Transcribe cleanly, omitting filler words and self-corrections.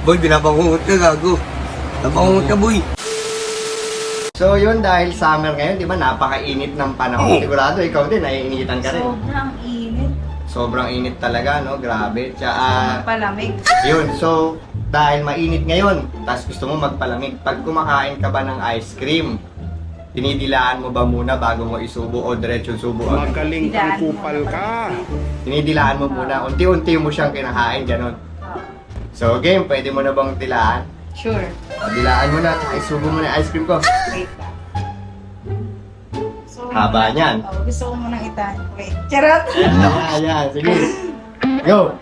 Boy, binabangungot ka, gago. Nabangungot ka, boy. So yun, dahil summer ngayon, di ba, napakainit ng panahon. Sigurado, ikaw din, naiinitan ka rin. Sobrang init. Sobrang init talaga, no? Grabe. Tsaka, Palamig. yun, so, dahil mainit ngayon, tapos gusto mo magpalamig, pag kumakain ka ba ng ice cream, dinidilaan mo ba muna bago mo isubo o diretso subo? Magaling kang kupal ka. Dinidilaan mo muna, unti-unti mo siyang kinakain, ganun. So, game, pwede mo na bang dilaan? Sure. Dilaan mo na, tsaka isubo mo na yung ice cream ko. Wait lang. So, Haba niyan. Oh, gusto ko munang itahan. Wait. Charot! Ayan, sige. Go!